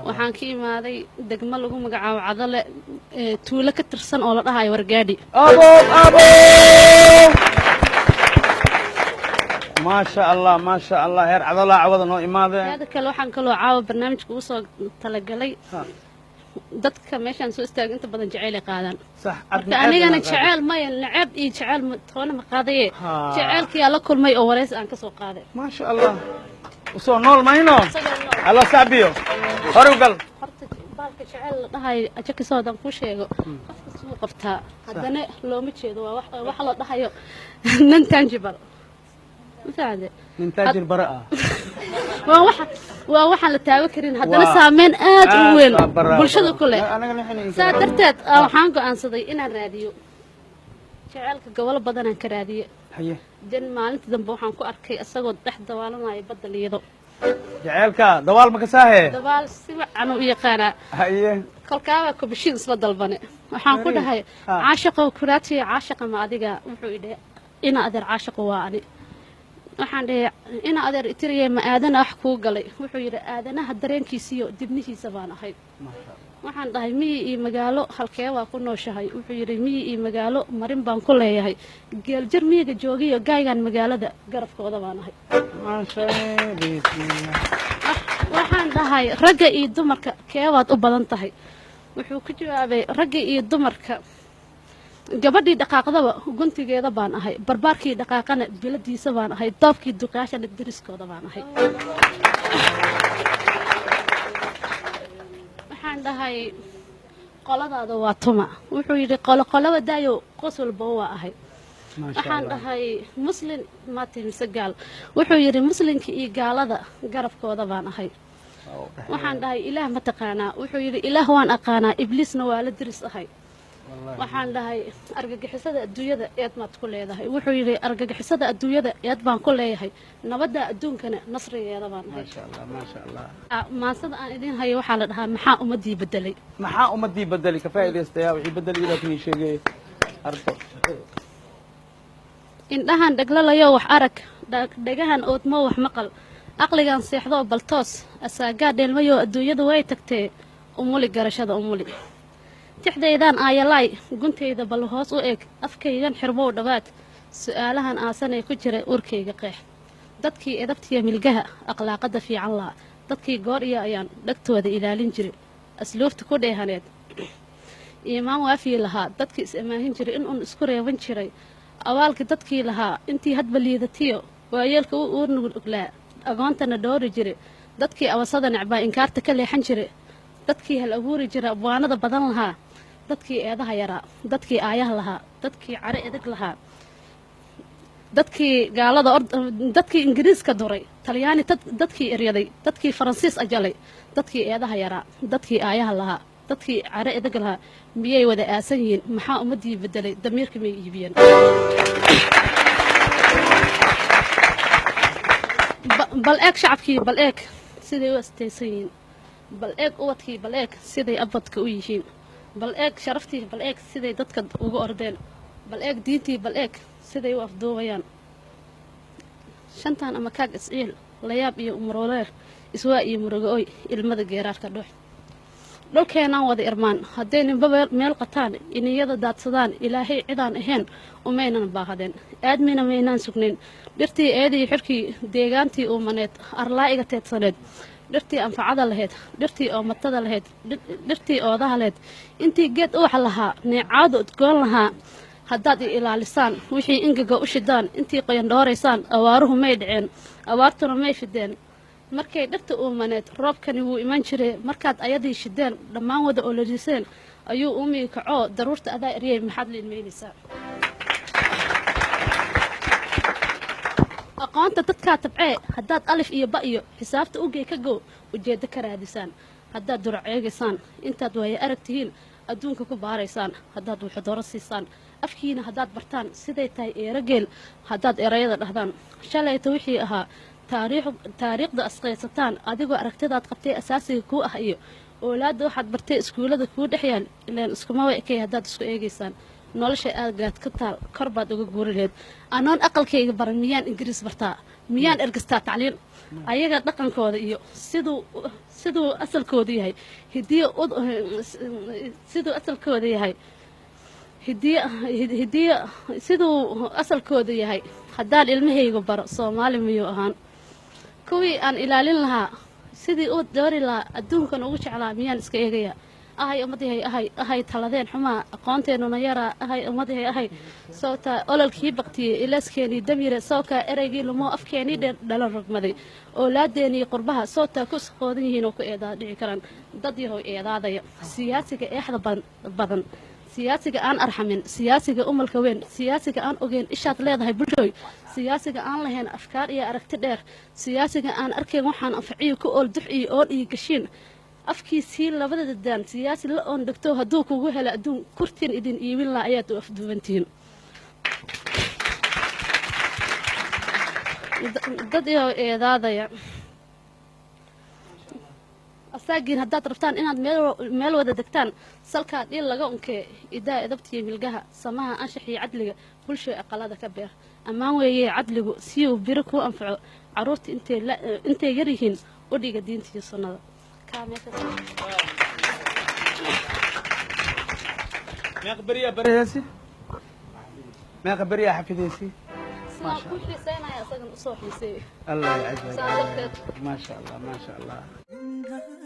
waxaan ka imaaday degmo lagu magacaabo Cadale tuulo ka tirsan oo la dhahayo Wargaadhi abo ما شاء الله heer Cadale cawada noo imaadeen hada kale waxaan kaloo caawa barnaamijka u soo talagalay dadka meeshan soo istaag inta badan jacayl qaadaan صح anigana jacayl ma nacab iyo jacayl toona ma qaadaye jacaylkii la kulmay oo wareys aan ka soo qaaday ما شاء الله وسoo nool mayno alla saabiyo horugal horta baalka jacayl la dhahay ajaka soodan ku sheego qofka soo qabtaa hadana looma jeedo wax la dhahayo nan tangible مساعدة من تاج البراءة وواحد لتاوي كرين هذا سامين وين بلشدة كلها سادرتت حانكو أنصدي إن الراديو شعالك قبل بدنا كراديو حيه جن مالنت ذنبو حانكو أركي أسقط تحت دوالنا يبدل يضو جعلك دوال مكساه دوال سمع عنو يقانا حيه كل كاوا كبشين صد البني وحانكو ده هاي عاشق وكراتي عاشق ما أديقا وحويده إن أدر عاشق واني waxaan dhahay in adeer itiriyay ma aadana wax ku galay wuxuu yiri aadanaha dareenkiisiyo dibnihiisa baan ahay waxaan dhahay miyi iyo magaalo halkee waa ku nooshahay wuxuu yiri miyi iyo magaalo marin baan ku leeyahay geel jir miyiga joogiyo gaaygan magaalada garafkooda baan ahay waxaan dhahay ragga iyo dumarka keewaad u badan tahay wuxuu ku jawaabay ragga iyo dumarka gabadhii dhaqaaqdaba guntigeeda baan ahay barbaarkii dhaqaaqana biladiisa baan ahay doobkii duqaashana diriskooda baan ahay waxaan dhahay qoladaada waa tuma wuxuu yiri qolaba daayo qosolba waa ahay waxaan dhahay muslim maati mise gaal wuxuu yiri muslimka iyo gaalada garabkooda baan ahay waxaan dhahay ilaah ma taqaanaa wuxuu yiri ilaah waan aqaanaa ibliisna waa la diris ahay waxaan dhahay argagixisada adduunyada eed maad ku leedahay wuxuu yiri argagixisada adduunyada eed baan ku leeyahay nabadda adduunkana nasrigeeda baan ahay ما شاء الله maasada aan idin hayo waxa la dhahaa maxaa umadii bedelay maxaa umadii bedelay ka faa'iideystay wixii bedel ila kii sheegay arko indhahan dhaglalayo wax arag dhagahan oodmo wax maqal aqligan seexdo baltoos asaaga dheelmayo adduunyada way tagtee umuli garashada umuli tixdeedaan aayalay gunteyda bal hoos u eeg afkaygan xirmow dhawaad su'aalahan aasanay ku jira urkayga qeex dadkii edabtiya milgaha akhlaaqada fiican laa dadkii goor iyo ayaan dhagtooda ilaalin jiray asluubta ku dheehaneed iimaan waafii lahaa dadkii is amaahin jiray in uun isku reeban jiray awaalka dadkii lahaa intii hadba liidatiyo waayeelka u nuglaa agoontana dhoori jiray dadkii awasada necbaa inkaarta ka leexan jiray dadkii hal abuuri jira abwaanada badan lahaa dadkii eedaha yaraa dadkii aayaha lahaa dadkii care edeg lahaa dadkii gaalada dadkii ingiriiska duray talyaani dadkii eryaday dadkii faransiis ajalay dadkii eedaha yaraa dadkii aayaha lahaa dadkii care edeg lahaa miyay wada aasan yihiin maxaa ummadii bedelay damiirkii may iibiyeen bal eeg shacabkii bal eeg siday u astaysan yihiin bal eeg ubadkii bal eeg siday abadka u yihiin bal eeg sharaftii bal eeg siday dadka ugu ordeen bal eeg diintii bal eeg siday u afduubayaan shantan ama kaag isciil layaab iyo umroleer iswaa iyo murugooy ilmada geeraarka dhuux dhulkeenaan wada irmaan hadday ninba meel qataan iniyada daadsadaan ilaahay cidaan ahayn umaynan baahadeen aadmina maynaan sugnayn dhirtii eedii xirkii deegaantii uumaneed arlaa'iga teedsaneed dhirtii anfacada lahayd dhirtii oomatada lahayd dhirtii oodaha lahayd intii geed uwaxa lahaa neecaadu udgoon lahaa haddaad i ilaalisaan wixii ingaga u shidaan intii qoyan dhooraysaan awaaruhu may dhaceen abaartuna may fideen markay dhirta uumaneed roobkani wuu iman jiray markaad ayadii shideen dhammaan wada olodiseen ayuu uumii kacoo daruurta adaa eryay maxaad liilmeynaysaa aqoonta dadkaa tabcee haddaad alif iyo ba iyo xisaabta ugey ka gow ujeeddo ka raadisaan haddaad durac eegaysaan intaad waaye arag tihiin adduunka ku baaraysaan haddaad wuxudooro siisaan afkiina haddaad bartaan siday tahay eerogeel haddaad erayada dhahdaan shalayta wixii ahaa taariikhda asqaysataan adigoo aragtidaad qabtay asaasiga kuu ah iyo oolaadda waxaad bartay iskuullada kuu dhex yaal ilaan iskuma ekay haddaad isku eegaysaan nolosha aagaad ka taal kor baad uga guuri lahayd anoon aqalkayga baran miyaan ingiriis bartaa miyaan ergastaa tacliin ayaga dhaqankooda iyo siduu asalkooda yahay siduu asalkooda yahay siduu asalkooda yahay haddaan ilmahayga baro soomaali miyuu ahaan kuwii aan ilaalin lahaa sidii u doori lahaa adduunkan ugu jeclaa miyaan iska eegaya ahay ummadahay ahay taladeen xumaa aqoonteenuna yaraa ahay ummadahay ahay sawtaa ololkii baqtiyey ilaskeenii damire sawkaa ereygii lumoo afkeenii dheer dhalan rogmaday oolaadeenii qurbaha sawtaa ku isqoodan yihiin oo ku eedaa dhici karaan dad yahow eedaadaya siyaasiga eexda badan siyaasiga aan arxamin siyaasiga umalka weyn siyaasiga aan ogeyn ishaad leedahay bulshooy siyaasiga aan lahayn afkaar iyo aragti dheer siyaasiga aan arkayn waxaan anfaciyo ku ool dux iyo oon iyo gashiin afkiisii labada dadaan siyaasi la oon dhegto hadduu kugu helo adduun kurtiin idin iibin laha ayaad u afduwantihiin dad iyo eedaadaya asaagiin haddaad rabtaan inaad meel wada degtaan salkaa dhiil laga unkee idaa edabtiyo milgaha samaha anshax iyo cadliga bulshoy aqalada ka beer ammaan weeyee cadligu si uu biro kuu anfaco carruurta intay yar yihiin u dhiga diinta iyo sunnada meeqa beriyaa baraysi meeqa beriyaa xafidaysi الله يعزك الله يعزك ما شاء الله ما شاء الله